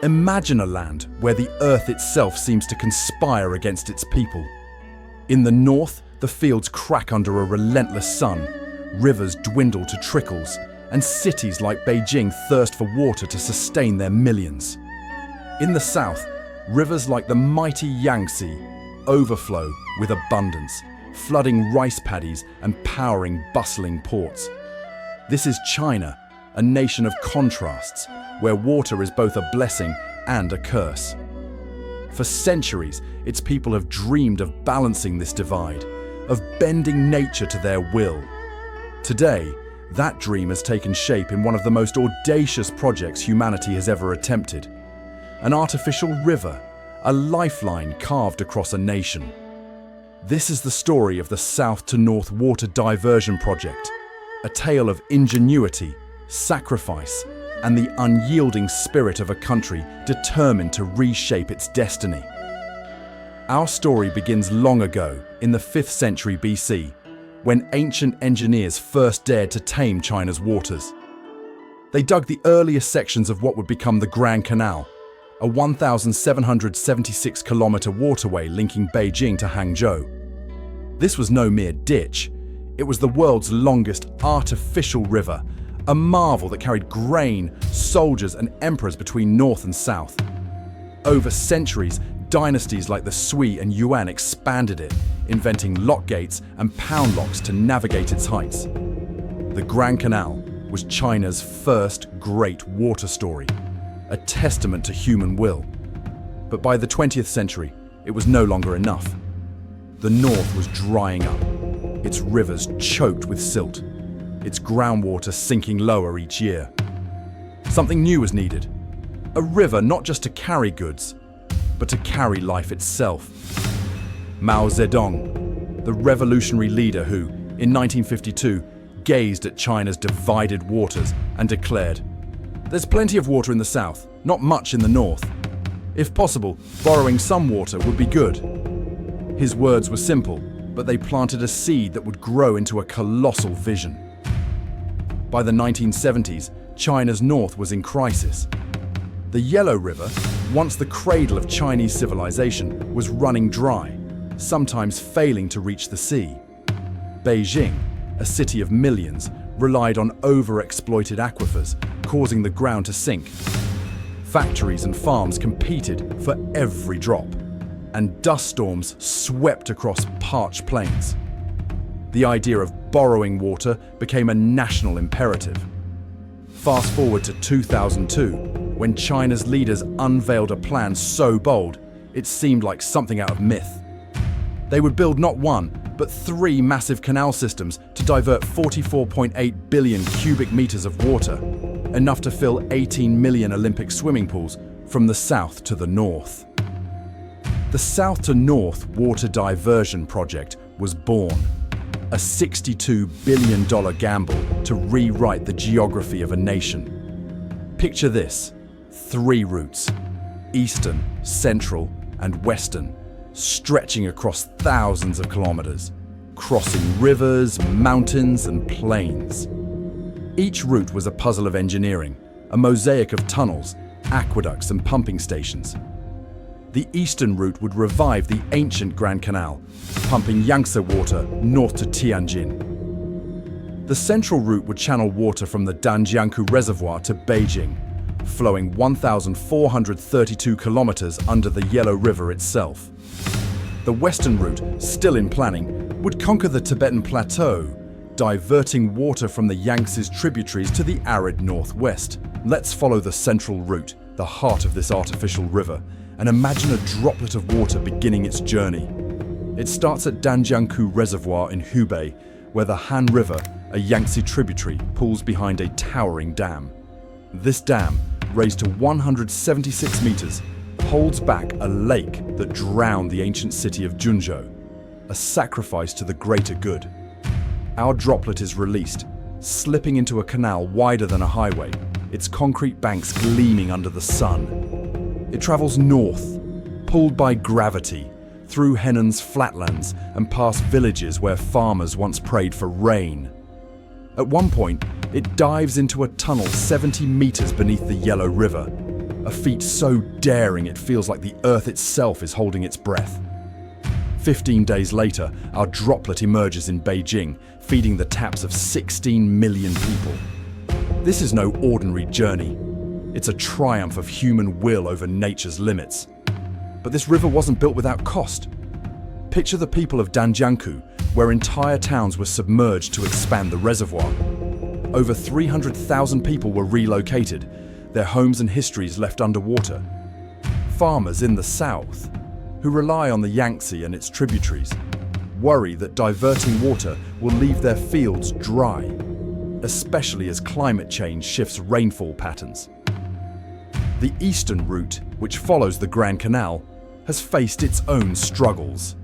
Imagine a land where the earth itself seems to conspire against its people. In the north, the fields crack under a relentless sun, rivers dwindle to trickles, and cities like Beijing thirst for water to sustain their millions. In the south, rivers like the mighty Yangtze overflow with abundance, flooding rice paddies and powering bustling ports. This is China, a nation of contrasts, where water is both a blessing and a curse. For centuries, its people have dreamed of balancing this divide, of bending nature to their will. Today, that dream has taken shape in one of the most audacious projects humanity has ever attempted. An artificial river, a lifeline carved across a nation. This is the story of the South-to-North Water Diversion Project, a tale of ingenuity, sacrifice, and the unyielding spirit of a country determined to reshape its destiny. Our story begins long ago, in the 5th century BC, when ancient engineers first dared to tame China's waters. They dug the earliest sections of what would become the Grand Canal, a 1,776-kilometer waterway linking Beijing to Hangzhou. This was no mere ditch. It was the world's longest artificial river, a marvel that carried grain, soldiers, and emperors between north and south. Over centuries, dynasties like the Sui and Yuan expanded it, inventing lock gates and pound locks to navigate its heights. The Grand Canal was China's first great water story, a testament to human will. But by the 20th century, it was no longer enough. The north was drying up, its rivers choked with silt, its groundwater sinking lower each year. Something new was needed. A river not just to carry goods, but to carry life itself. Mao Zedong, the revolutionary leader who, in 1952, gazed at China's divided waters and declared, "There's plenty of water in the south, not much in the north. If possible, borrowing some water would be good." His words were simple, but they planted a seed that would grow into a colossal vision. By the 1970s, China's north was in crisis. The Yellow River, once the cradle of Chinese civilization, was running dry, sometimes failing to reach the sea. Beijing, a city of millions, relied on overexploited aquifers, causing the ground to sink. Factories and farms competed for every drop, and dust storms swept across parched plains. The idea of borrowing water became a national imperative. Fast forward to 2002, when China's leaders unveiled a plan so bold, it seemed like something out of myth. They would build not one, but 3 massive canal systems to divert 44.8 billion cubic meters of water, enough to fill 18 million Olympic swimming pools from the south to the north. The South-to-North Water Diversion Project was born, a $62 billion gamble to rewrite the geography of a nation. Picture this: 3 routes, eastern, central, and western, stretching across thousands of kilometers, crossing rivers, mountains, and plains. Each route was a puzzle of engineering, a mosaic of tunnels, aqueducts, and pumping stations. The eastern route would revive the ancient Grand Canal, pumping Yangtze water north to Tianjin. The central route would channel water from the Danjiangkou Reservoir to Beijing, flowing 1,432 kilometers under the Yellow River itself. The western route, still in planning, would conquer the Tibetan Plateau, diverting water from the Yangtze's tributaries to the arid northwest. Let's follow the central route, the heart of this artificial river, and imagine a droplet of water beginning its journey. It starts at Danjiangkou Reservoir in Hubei, where the Han River, a Yangtze tributary, pools behind a towering dam. This dam, raised to 176 meters, holds back a lake that drowned the ancient city of Junzhou, a sacrifice to the greater good. Our droplet is released, slipping into a canal wider than a highway, its concrete banks gleaming under the sun. It travels north, pulled by gravity, through Henan's flatlands and past villages where farmers once prayed for rain. At one point, it dives into a tunnel 70 meters beneath the Yellow River. a feat so daring it feels like the Earth itself is holding its breath. 15 days later, our droplet emerges in Beijing, feeding the taps of 16 million people. This is no ordinary journey. It's a triumph of human will over nature's limits. But this river wasn't built without cost. Picture the people of Danjiangkou, where entire towns were submerged to expand the reservoir. Over 300,000 people were relocated, their homes and histories left underwater. Farmers in the south, who rely on the Yangtze and its tributaries, worry that diverting water will leave their fields dry, especially as climate change shifts rainfall patterns. The eastern route, which follows the Grand Canal, has faced its own struggles.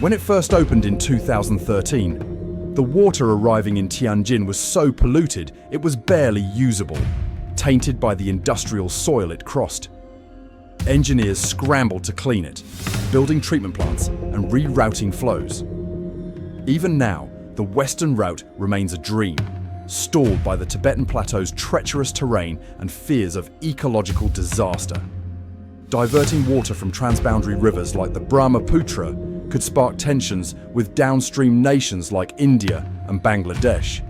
When it first opened in 2013, the water arriving in Tianjin was so polluted it was barely usable, tainted by the industrial soil it crossed. Engineers scrambled to clean it, building treatment plants and rerouting flows. Even now, the western route remains a dream, stalled by the Tibetan Plateau's treacherous terrain and fears of ecological disaster. Diverting water from transboundary rivers like the Brahmaputra could spark tensions with downstream nations like India and Bangladesh.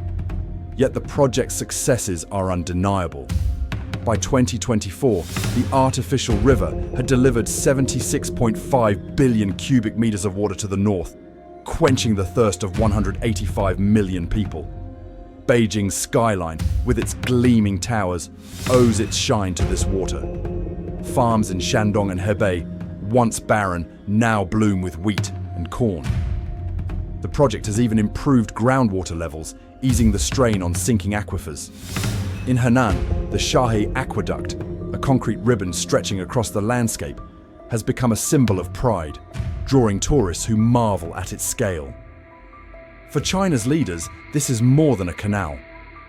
Yet the project's successes are undeniable. By 2024, the artificial river had delivered 76.5 billion cubic meters of water to the north, quenching the thirst of 185 million people. Beijing's skyline, with its gleaming towers, owes its shine to this water. Farms in Shandong and Hebei, once barren, now bloom with wheat and corn. The project has even improved groundwater levels, easing the strain on sinking aquifers. In Henan, the Shahe Aqueduct, a concrete ribbon stretching across the landscape, has become a symbol of pride, drawing tourists who marvel at its scale. For China's leaders, this is more than a canal.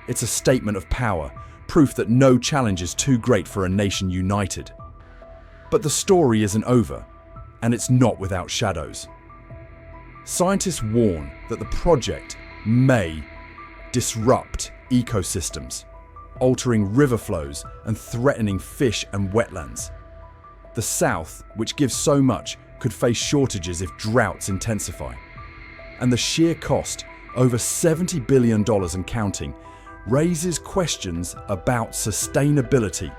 It's a statement of power, proof that no challenge is too great for a nation united. But the story isn't over, and it's not without shadows. Scientists warn that the project may disrupt ecosystems, altering river flows and threatening fish and wetlands. The South, which gives so much, could face shortages if droughts intensify. And the sheer cost, over $70 billion and counting, raises questions about sustainability.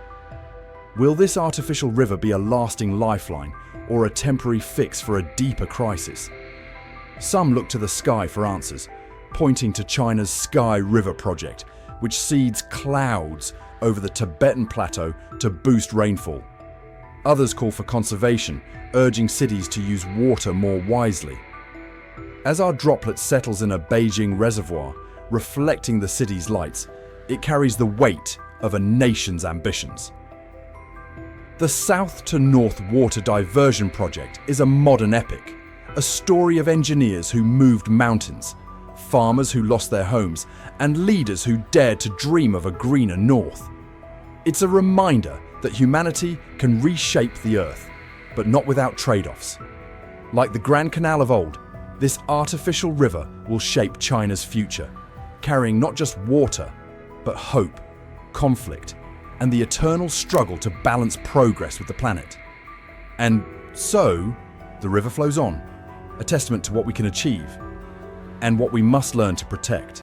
Will this artificial river be a lasting lifeline or a temporary fix for a deeper crisis? Some look to the sky for answers, pointing to China's Sky River project, which seeds clouds over the Tibetan Plateau to boost rainfall. Others call for conservation, urging cities to use water more wisely. As our droplet settles in a Beijing reservoir, reflecting the city's lights, it carries the weight of a nation's ambitions. The South-to-North Water Diversion Project is a modern epic, a story of engineers who moved mountains, farmers who lost their homes, and leaders who dared to dream of a greener north. It's a reminder that humanity can reshape the earth, but not without trade-offs. Like the Grand Canal of old, this artificial river will shape China's future, carrying not just water, but hope, conflict, and the eternal struggle to balance progress with the planet. And so, the river flows on, a testament to what we can achieve and what we must learn to protect.